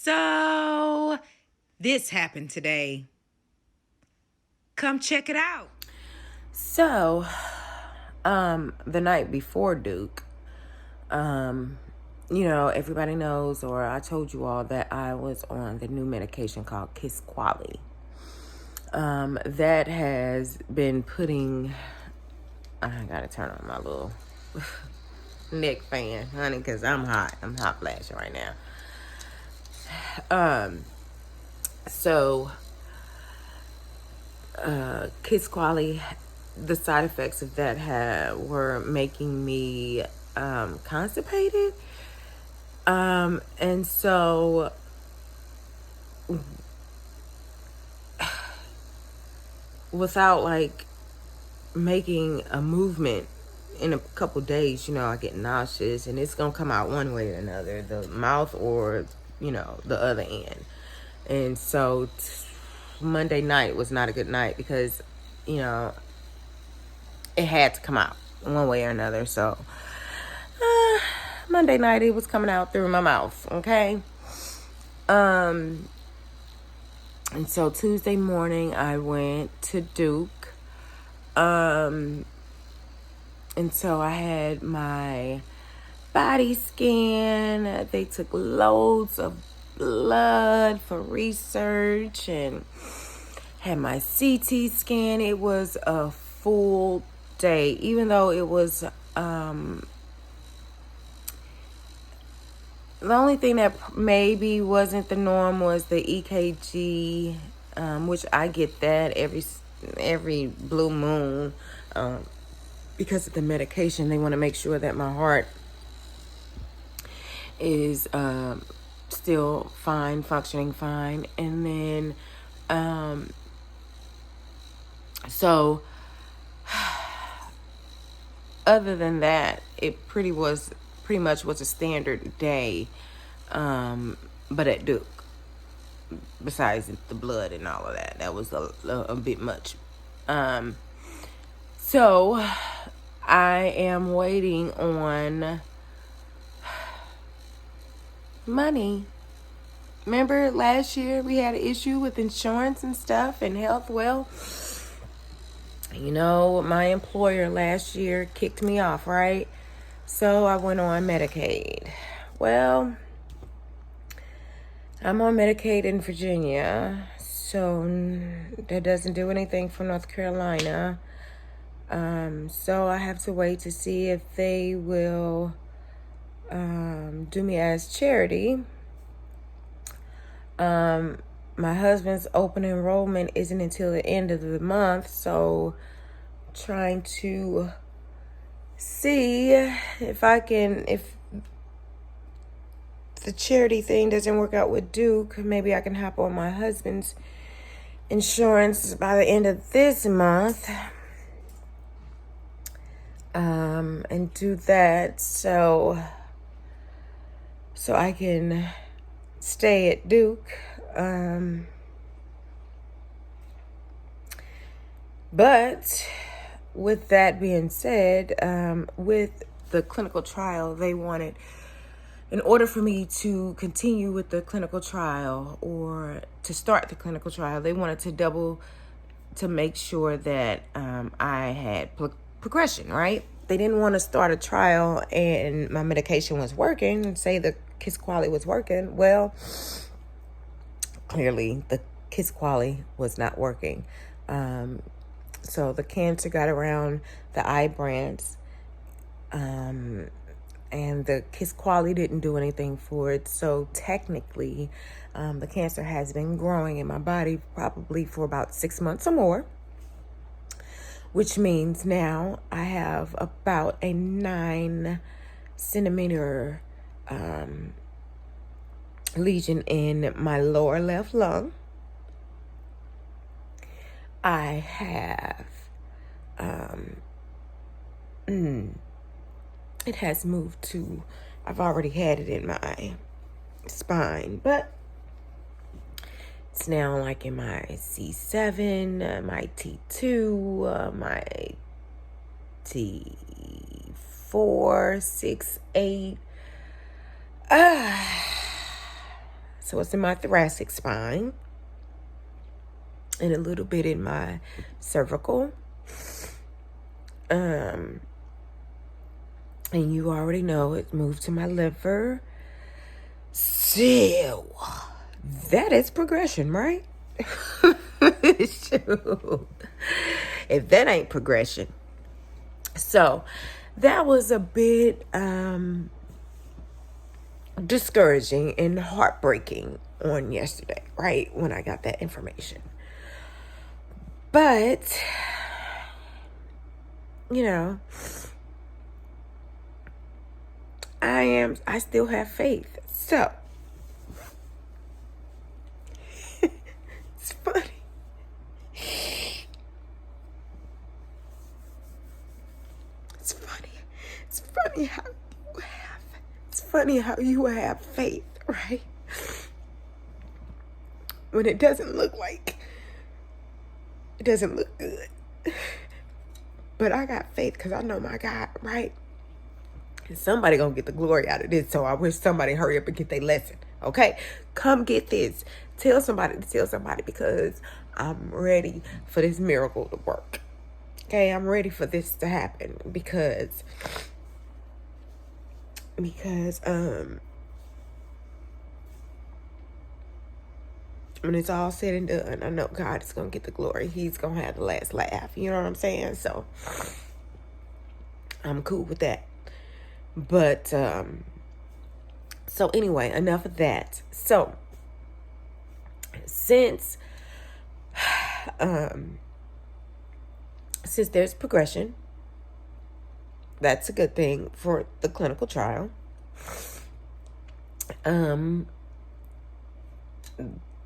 So, this happened today. Come check it out. So, the night before Duke, everybody knows, or I told you all that I was on the new medication called Kisqali. That has been putting, I gotta turn on my little neck fan, honey, because I'm hot flashing right now. Kisqali, the side effects of that were making me constipated. And so without like making a movement in a couple days, I get nauseous, and it's gonna come out one way or another, the mouth or the other end. And so Monday night was not a good night because it had to come out one way or another. So Monday night it was coming out through my mouth. Okay. And so Tuesday morning I went to Duke. And so I had my body scan. They took loads of blood for research and had my CT scan. It was a full day, even though it was the only thing that maybe wasn't the norm was the EKG, which I get that every blue moon because of the medication. They want to make sure that my heart is still fine, functioning fine. And then so other than that, it pretty much was a standard day, but at Duke, besides the blood and all of that was a bit much. So I am waiting on money. Remember last year we had an issue with insurance and stuff and health? Well, my employer last year kicked me off, right? So I went on Medicaid. Well, I'm on Medicaid in Virginia, so that doesn't do anything for North Carolina. So I have to wait to see if they will do me as charity. My husband's open enrollment isn't until the end of the month, so trying to see if the charity thing doesn't work out with Duke, maybe I can hop on my husband's insurance by the end of this month, and do that so I can stay at Duke. But with that being said, with the clinical trial, they wanted, in order for me to continue with the clinical trial or to start the clinical trial, they wanted to make sure that I had progression, right? They didn't want to start a trial and my medication was working and say the Kisqali was working. Well, clearly the Kisqali was not working. So the cancer got around the Ibrance, and the Kisqali didn't do anything for it. So technically, the cancer has been growing in my body probably for about 6 months or more, which means now I have about a 9-centimeter lesion in my lower left lung. I have, it has moved to, I've already had it in my spine, but it's now like in my C7, my T2, my T4, 6, 8. So it's in my thoracic spine and a little bit in my cervical. And you already know it moved to my liver. So that is progression, right? Shoot. If that ain't progression. So that was a bit discouraging and heartbreaking on yesterday, right? When I got that information. But, you know, I still have faith. So, it's funny. It's funny how you have faith, right? When it doesn't look good. But I got faith because I know my God, right? And somebody gonna get the glory out of this. So I wish somebody hurry up and get their lesson. Okay? Come get this. Tell somebody to tell somebody, because I'm ready for this miracle to work. Okay? I'm ready for this to happen because when it's all said and done, I know God is going to get the glory. He's going to have the last laugh. You know what I'm saying? So I'm cool with that. But, so anyway, enough of that. So since there's progression, that's a good thing for the clinical trial.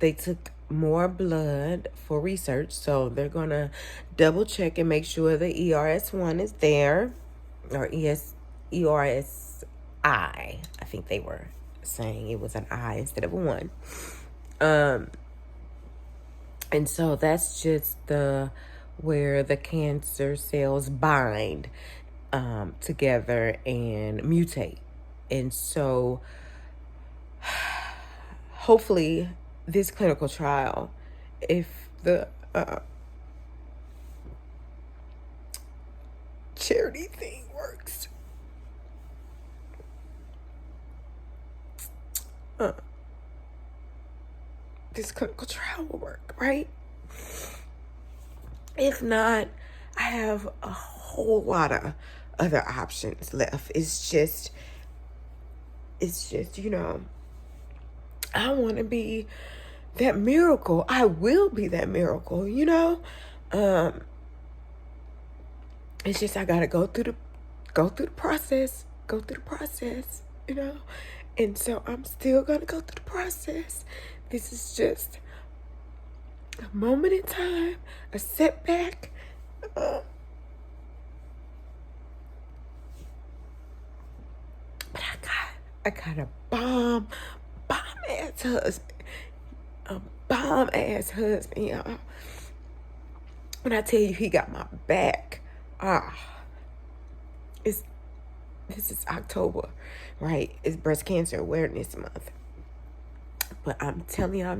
They took more blood for research, so they're going to double check and make sure the ERS1 is there, or ERSI. I think they were saying it was an I instead of a 1. And so that's just where the cancer cells bind together and mutate. And so hopefully this clinical trial, if the charity thing works, this clinical trial will work, right? If not, I have a whole lot of other options left. It's just, you know, I want to be that miracle. I will be that miracle, you know? It's just I gotta go through the process, you know? And so I'm still gonna go through the process. This is just a moment in time, a setback. But I got a bomb ass husband. A bomb ass husband, y'all. When I tell you he got my back, this is October, right? It's Breast Cancer Awareness Month. But I'm telling y'all,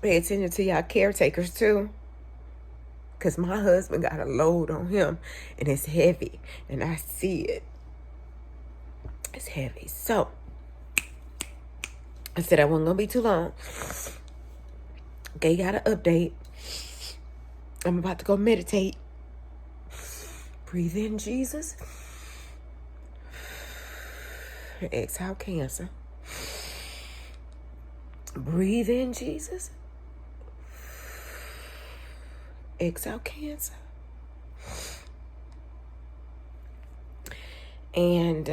pay attention to y'all caretakers too. Because my husband got a load on him and it's heavy. And I see it. It's heavy. So, I said I wasn't going to be too long. Okay, got an update. I'm about to go meditate. Breathe in, Jesus. Exhale, cancer. Breathe in, Jesus. Exhale, cancer. And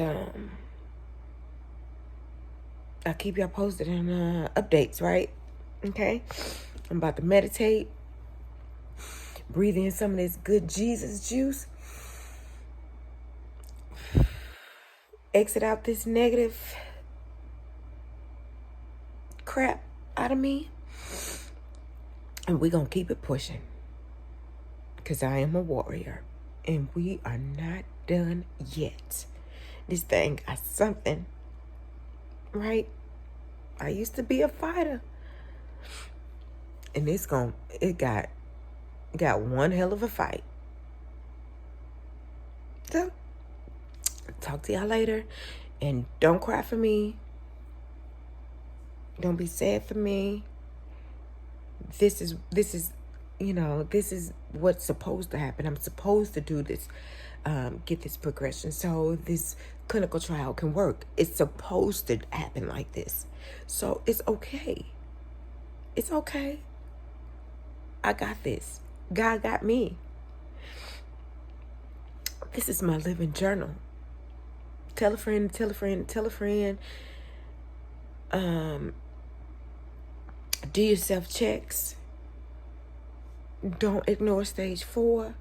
I'll keep y'all posted on updates, right? Okay? I'm about to meditate. Breathe in some of this good Jesus juice. Exit out this negative crap out of me. And we're going to keep it pushing. Because I am a warrior. And we are not done yet. This thing got something, right? I used to be a fighter. And it got one hell of a fight. So, talk to y'all later. And don't cry for me. Don't be sad for me. This is this is what's supposed to happen. I'm supposed to do this, get this progression so this clinical trial can work. It's supposed to happen like this. So it's okay. It's okay. I got this. God got me. This is my living journal. Tell a friend, tell a friend, tell a friend. Do your self-checks. Don't ignore stage 4.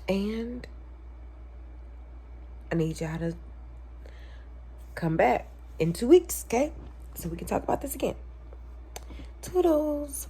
And I need y'all to come back in 2 weeks, okay? So we can talk about this again. Toodles.